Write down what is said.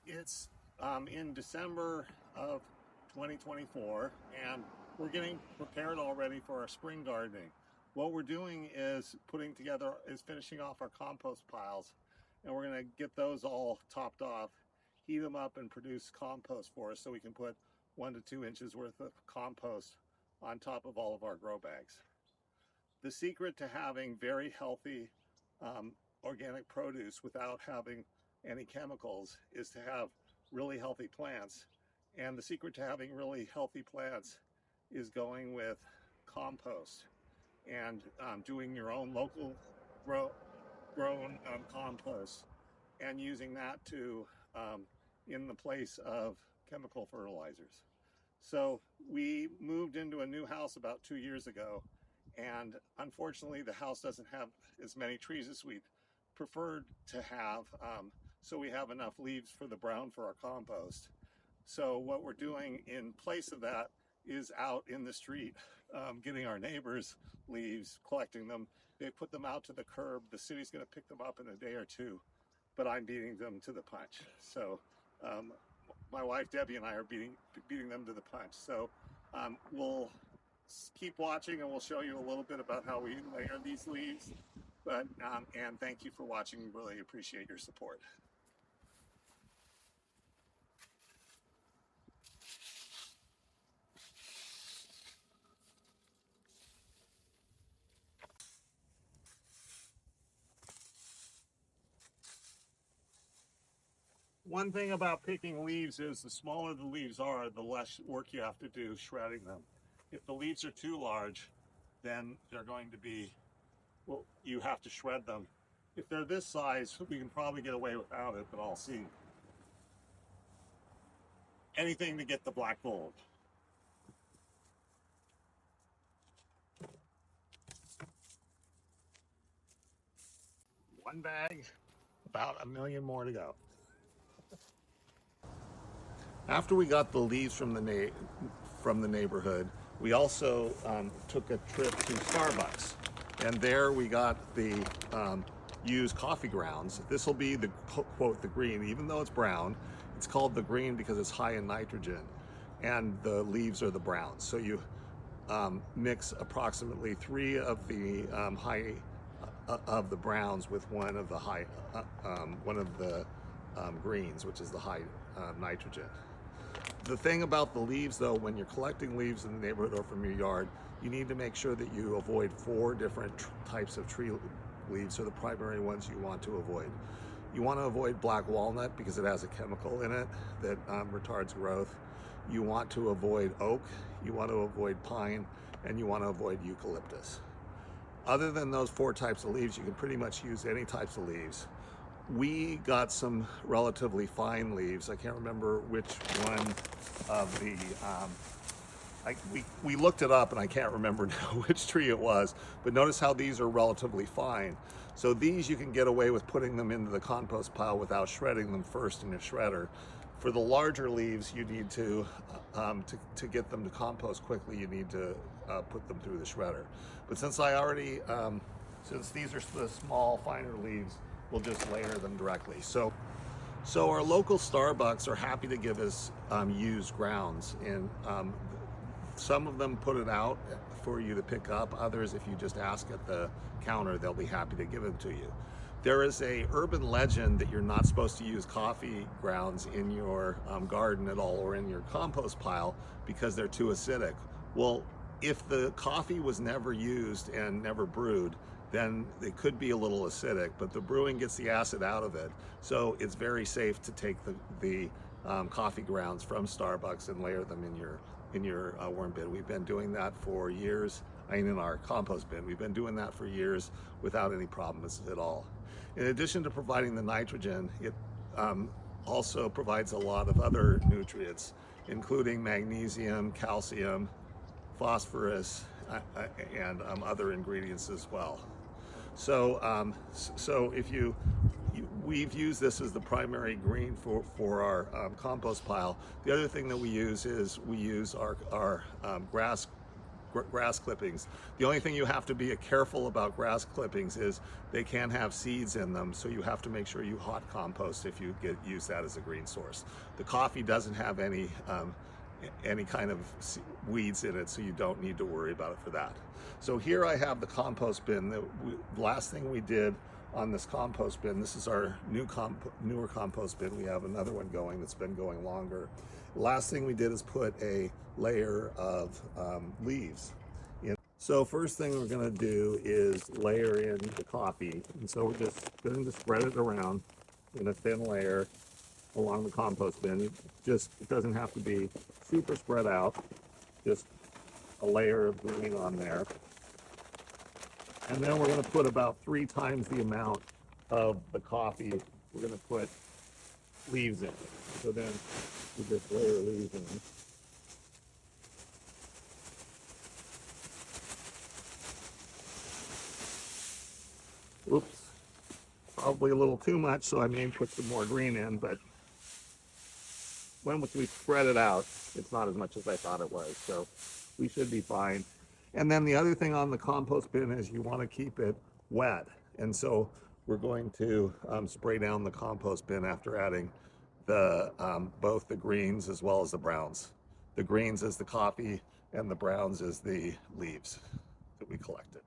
It's in December of 2024, and we're getting prepared already for our spring gardening. What we're doing is finishing off our compost piles, and we're going to get those all topped off, heat them up, and produce compost for us so we can put 1 to 2 inches worth of compost on top of all of our grow bags. The secret to having very healthy organic produce without having any chemicals is to have really healthy plants. And the secret to having really healthy plants is going with compost and doing your own local grown compost and using that to in the place of chemical fertilizers. So we moved into a new house about 2 years ago, and unfortunately the house doesn't have as many trees as we'd preferred to have, so we have enough leaves for the brown for our compost. So what we're doing in place of that is out in the street, getting our neighbors' leaves, collecting them. They put them out to the curb. The city's going to pick them up in a day or two, but I'm beating them to the punch. So my wife Debbie and I are beating them to the punch. So we'll keep watching, and we'll show you a little bit about how we layer these leaves. But and thank you for watching. Really appreciate your support. One thing about picking leaves is the smaller the leaves are, the less work you have to do shredding them. If the leaves are too large, then they're going to be, well, you have to shred them. If they're this size, we can probably get away without it, but I'll see. Anything to get the black gold. One bag, about 1 million more to go. After we got the leaves from the neighborhood, we also took a trip to Starbucks, and there we got the used coffee grounds. This will be the quote the green, even though it's brown. It's called the green because it's high in nitrogen, and the leaves are the browns. So you mix approximately 3 of the high of the browns with one of the greens, which is the high nitrogen. The thing about the leaves, though, when you're collecting leaves in the neighborhood or from your yard, you need to make sure that you avoid 4 different types of tree leaves, are the primary ones you want to avoid. You want to avoid black walnut because it has a chemical in it that retards growth. You want to avoid oak, you want to avoid pine, and you want to avoid eucalyptus. Other than those 4 types of leaves, you can pretty much use any types of leaves. We got some relatively fine leaves. I can't remember which one of the, we looked it up and I can't remember now which tree it was, but notice how these are relatively fine. So these you can get away with putting them into the compost pile without shredding them first in your shredder. For the larger leaves, you need to get them to compost quickly, you need to put them through the shredder. But since since these are the small, finer leaves, we'll just layer them directly. So our local Starbucks are happy to give us used grounds, and some of them put it out for you to pick up. Others, if you just ask at the counter, they'll be happy to give them to you. There is a urban legend that you're not supposed to use coffee grounds in your garden at all, or in your compost pile, because they're too acidic. Well, if the coffee was never used and never brewed, then it could be a little acidic, but the brewing gets the acid out of it. So it's very safe to take the coffee grounds from Starbucks and layer them in your worm bin. We've been doing that for years. In our compost bin, we've been doing that for years without any problems at all. In addition to providing the nitrogen, it also provides a lot of other nutrients, including magnesium, calcium, phosphorus, and other ingredients as well. So, we've used this as the primary green for our compost pile. The other thing that we use is our grass grass clippings. The only thing you have to be careful about grass clippings is they can have seeds in them, so you have to make sure you hot compost if you use that as a green source. The coffee doesn't have any kind of weeds in it, so you don't need to worry about it for that. So here I have the compost bin. The last thing we did on this compost bin, this is our newer compost bin. We have another one going that's been going longer. Last thing we did is put a layer of leaves in. So first thing we're going to do is layer in the coffee, and so we're just going to spread it around in a thin layer along the compost bin. It doesn't have to be super spread out, just a layer of green on there. And then we're going to put about 3 times the amount of the coffee. We're going to put leaves in. So then we just layer leaves in. Oops, probably a little too much, so I may put some more green in, but when we spread it out, it's not as much as I thought it was, so we should be fine. And then the other thing on the compost bin is you want to keep it wet. And so we're going to spray down the compost bin after adding both the greens as well as the browns. The greens is the coffee and the browns is the leaves that we collected.